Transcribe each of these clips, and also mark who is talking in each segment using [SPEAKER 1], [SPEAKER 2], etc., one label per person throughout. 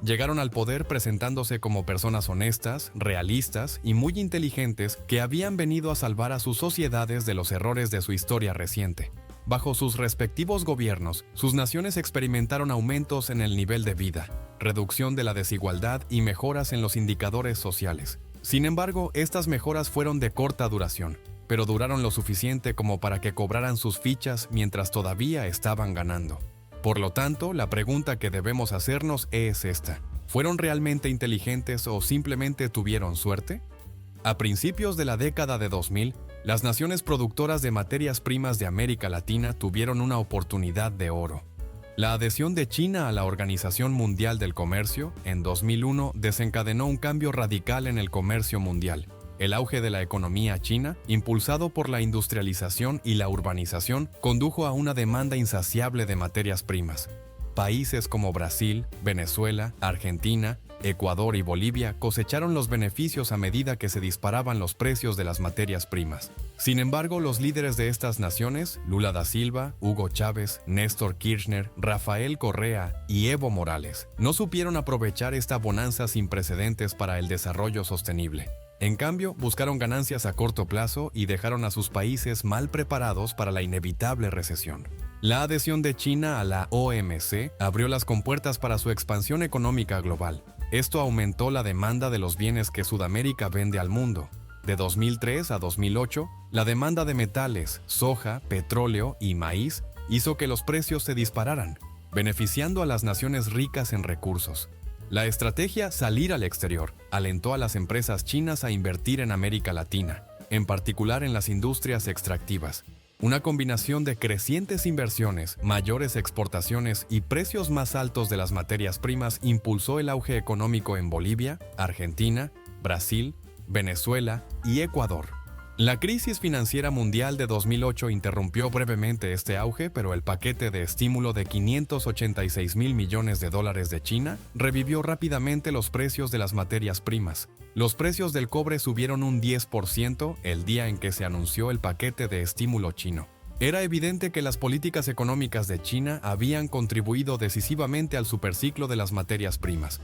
[SPEAKER 1] Llegaron al poder presentándose como personas honestas, realistas y muy inteligentes que habían venido a salvar a sus sociedades de los errores de su historia reciente. Bajo sus respectivos gobiernos, sus naciones experimentaron aumentos en el nivel de vida, reducción de la desigualdad y mejoras en los indicadores sociales. Sin embargo, estas mejoras fueron de corta duración, pero duraron lo suficiente como para que cobraran sus fichas mientras todavía estaban ganando. Por lo tanto, la pregunta que debemos hacernos es esta: ¿fueron realmente inteligentes o simplemente tuvieron suerte? A principios de la década de 2000, las naciones productoras de materias primas de América Latina tuvieron una oportunidad de oro. La adhesión de China a la Organización Mundial del Comercio en 2001 desencadenó un cambio radical en el comercio mundial. El auge de la economía china, impulsado por la industrialización y la urbanización, condujo a una demanda insaciable de materias primas. Países como Brasil, Venezuela, Argentina, Ecuador y Bolivia cosecharon los beneficios a medida que se disparaban los precios de las materias primas. Sin embargo, los líderes de estas naciones, Lula da Silva, Hugo Chávez, Néstor Kirchner, Rafael Correa y Evo Morales, no supieron aprovechar esta bonanza sin precedentes para el desarrollo sostenible. En cambio, buscaron ganancias a corto plazo y dejaron a sus países mal preparados para la inevitable recesión. La adhesión de China a la OMC abrió las compuertas para su expansión económica global. Esto aumentó la demanda de los bienes que Sudamérica vende al mundo. De 2003 a 2008, la demanda de metales, soja, petróleo y maíz hizo que los precios se dispararan, beneficiando a las naciones ricas en recursos. La estrategia salir al exterior alentó a las empresas chinas a invertir en América Latina, en particular en las industrias extractivas. Una combinación de crecientes inversiones, mayores exportaciones y precios más altos de las materias primas impulsó el auge económico en Bolivia, Argentina, Brasil, Venezuela y Ecuador. La crisis financiera mundial de 2008 interrumpió brevemente este auge, pero el paquete de estímulo de $586 millones de China revivió rápidamente los precios de las materias primas. Los precios del cobre subieron un 10% el día en que se anunció el paquete de estímulo chino. Era evidente que las políticas económicas de China habían contribuido decisivamente al superciclo de las materias primas.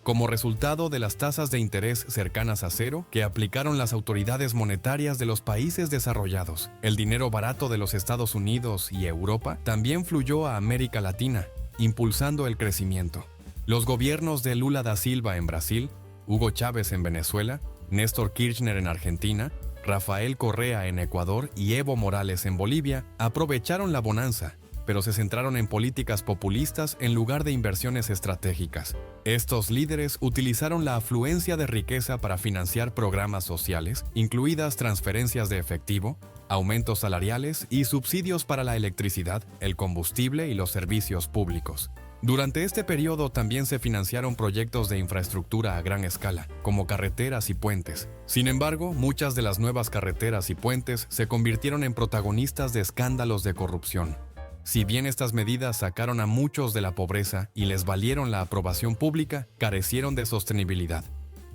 [SPEAKER 1] Como resultado de las tasas de interés cercanas a cero que aplicaron las autoridades monetarias de los países desarrollados, el dinero barato de los Estados Unidos y Europa también fluyó a América Latina, impulsando el crecimiento. Los gobiernos de Lula da Silva en Brasil, Hugo Chávez en Venezuela, Néstor Kirchner en Argentina, Rafael Correa en Ecuador y Evo Morales en Bolivia aprovecharon la bonanza, pero se centraron en políticas populistas en lugar de inversiones estratégicas. Estos líderes utilizaron la afluencia de riqueza para financiar programas sociales, incluidas transferencias de efectivo, aumentos salariales y subsidios para la electricidad, el combustible y los servicios públicos. Durante este periodo también se financiaron proyectos de infraestructura a gran escala, como carreteras y puentes. Sin embargo, muchas de las nuevas carreteras y puentes se convirtieron en protagonistas de escándalos de corrupción. Si bien estas medidas sacaron a muchos de la pobreza y les valieron la aprobación pública, carecieron de sostenibilidad.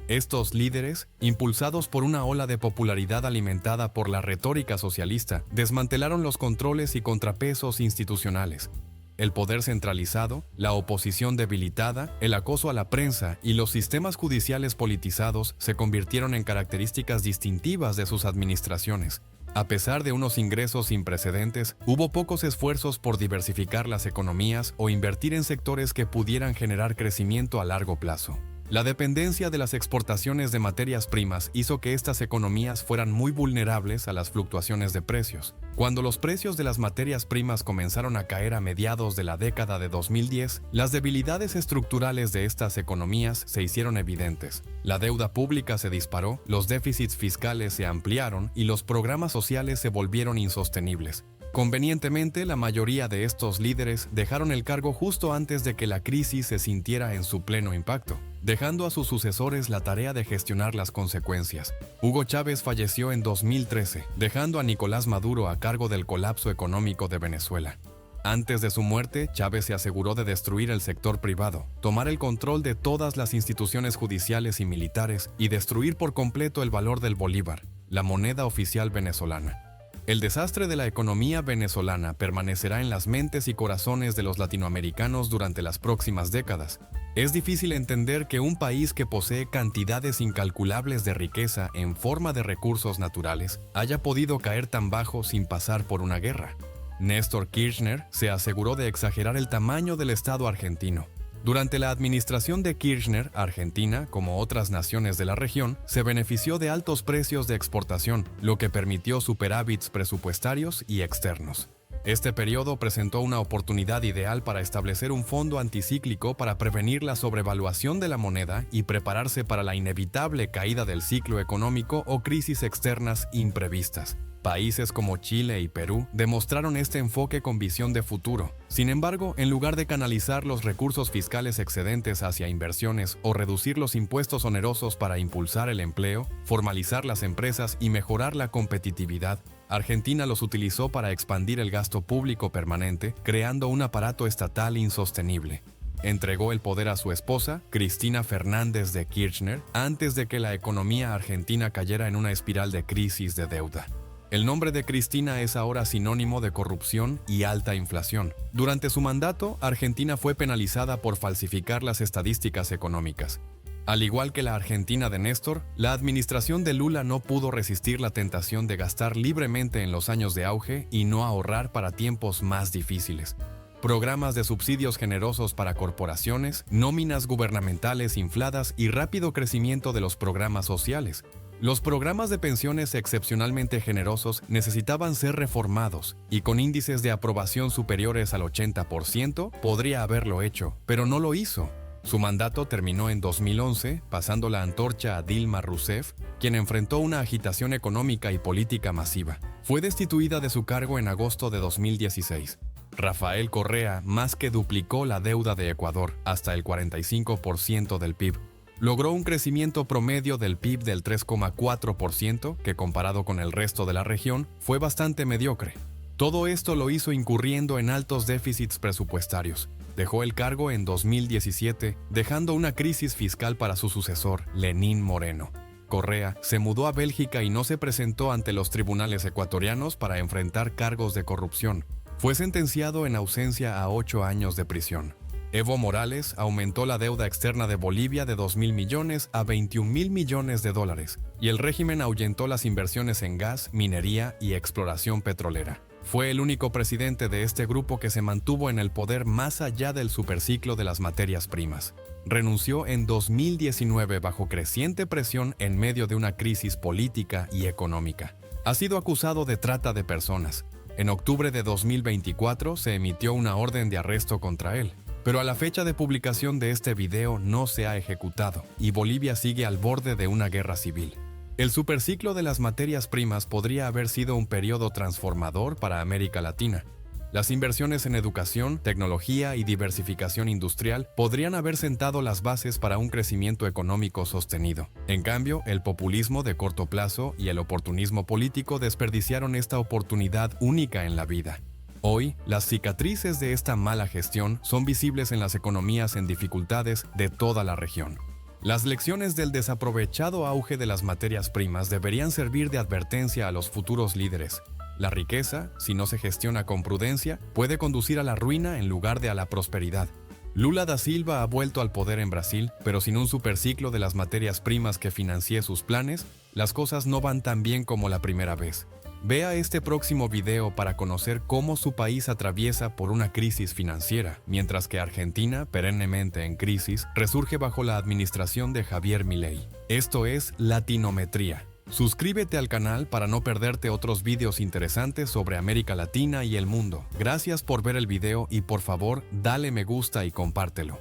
[SPEAKER 1] Estos líderes, impulsados por una ola de popularidad alimentada por la retórica socialista, desmantelaron los controles y contrapesos institucionales. El poder centralizado, la oposición debilitada, el acoso a la prensa y los sistemas judiciales politizados se convirtieron en características distintivas de sus administraciones. A pesar de unos ingresos sin precedentes, hubo pocos esfuerzos por diversificar las economías o invertir en sectores que pudieran generar crecimiento a largo plazo. La dependencia de las exportaciones de materias primas hizo que estas economías fueran muy vulnerables a las fluctuaciones de precios. Cuando los precios de las materias primas comenzaron a caer a mediados de la década de 2010, las debilidades estructurales de estas economías se hicieron evidentes. La deuda pública se disparó, los déficits fiscales se ampliaron y los programas sociales se volvieron insostenibles. Convenientemente, la mayoría de estos líderes dejaron el cargo justo antes de que la crisis se sintiera en su pleno impacto, dejando a sus sucesores la tarea de gestionar las consecuencias. Hugo Chávez falleció en 2013, dejando a Nicolás Maduro a cargo del colapso económico de Venezuela. Antes de su muerte, Chávez se aseguró de destruir el sector privado, tomar el control de todas las instituciones judiciales y militares y destruir por completo el valor del bolívar, la moneda oficial venezolana. El desastre de la economía venezolana permanecerá en las mentes y corazones de los latinoamericanos durante las próximas décadas. Es difícil entender que un país que posee cantidades incalculables de riqueza en forma de recursos naturales haya podido caer tan bajo sin pasar por una guerra. Néstor Kirchner se aseguró de exagerar el tamaño del Estado argentino. Durante la administración de Kirchner, Argentina, como otras naciones de la región, se benefició de altos precios de exportación, lo que permitió superávits presupuestarios y externos. Este periodo presentó una oportunidad ideal para establecer un fondo anticíclico para prevenir la sobrevaluación de la moneda y prepararse para la inevitable caída del ciclo económico o crisis externas imprevistas. Países como Chile y Perú demostraron este enfoque con visión de futuro. Sin embargo, en lugar de canalizar los recursos fiscales excedentes hacia inversiones o reducir los impuestos onerosos para impulsar el empleo, formalizar las empresas y mejorar la competitividad, Argentina los utilizó para expandir el gasto público permanente, creando un aparato estatal insostenible. Entregó el poder a su esposa, Cristina Fernández de Kirchner, antes de que la economía argentina cayera en una espiral de crisis de deuda. El nombre de Cristina es ahora sinónimo de corrupción y alta inflación. Durante su mandato, Argentina fue penalizada por falsificar las estadísticas económicas. Al igual que la Argentina de Néstor, la administración de Lula no pudo resistir la tentación de gastar libremente en los años de auge y no ahorrar para tiempos más difíciles. Programas de subsidios generosos para corporaciones, nóminas gubernamentales infladas y rápido crecimiento de los programas sociales. Los programas de pensiones excepcionalmente generosos necesitaban ser reformados y con índices de aprobación superiores al 80% podría haberlo hecho, pero no lo hizo. Su mandato terminó en 2011, pasando la antorcha a Dilma Rousseff, quien enfrentó una agitación económica y política masiva. Fue destituida de su cargo en agosto de 2016. Rafael Correa más que duplicó la deuda de Ecuador, hasta el 45% del PIB. Logró un crecimiento promedio del PIB del 3,4%, que comparado con el resto de la región, fue bastante mediocre. Todo esto lo hizo incurriendo en altos déficits presupuestarios. Dejó el cargo en 2017, dejando una crisis fiscal para su sucesor, Lenín Moreno. Correa se mudó a Bélgica y no se presentó ante los tribunales ecuatorianos para enfrentar cargos de corrupción. Fue sentenciado en ausencia a 8 años de prisión. Evo Morales aumentó la deuda externa de Bolivia de 2.000 millones a 21.000 millones de dólares, y el régimen ahuyentó las inversiones en gas, minería y exploración petrolera. Fue el único presidente de este grupo que se mantuvo en el poder más allá del superciclo de las materias primas. Renunció en 2019 bajo creciente presión en medio de una crisis política y económica. Ha sido acusado de trata de personas. En octubre de 2024 se emitió una orden de arresto contra él, pero a la fecha de publicación de este video no se ha ejecutado y Bolivia sigue al borde de una guerra civil. El superciclo de las materias primas podría haber sido un periodo transformador para América Latina. Las inversiones en educación, tecnología y diversificación industrial podrían haber sentado las bases para un crecimiento económico sostenido. En cambio, el populismo de corto plazo y el oportunismo político desperdiciaron esta oportunidad única en la vida. Hoy, las cicatrices de esta mala gestión son visibles en las economías en dificultades de toda la región. Las lecciones del desaprovechado auge de las materias primas deberían servir de advertencia a los futuros líderes. La riqueza, si no se gestiona con prudencia, puede conducir a la ruina en lugar de a la prosperidad. Lula da Silva ha vuelto al poder en Brasil, pero sin un superciclo de las materias primas que financie sus planes, las cosas no van tan bien como la primera vez. Vea este próximo video para conocer cómo su país atraviesa por una crisis financiera, mientras que Argentina, perennemente en crisis, resurge bajo la administración de Javier Milei. Esto es Latinometría. Suscríbete al canal para no perderte otros videos interesantes sobre América Latina y el mundo. Gracias por ver el video y por favor, dale me gusta y compártelo.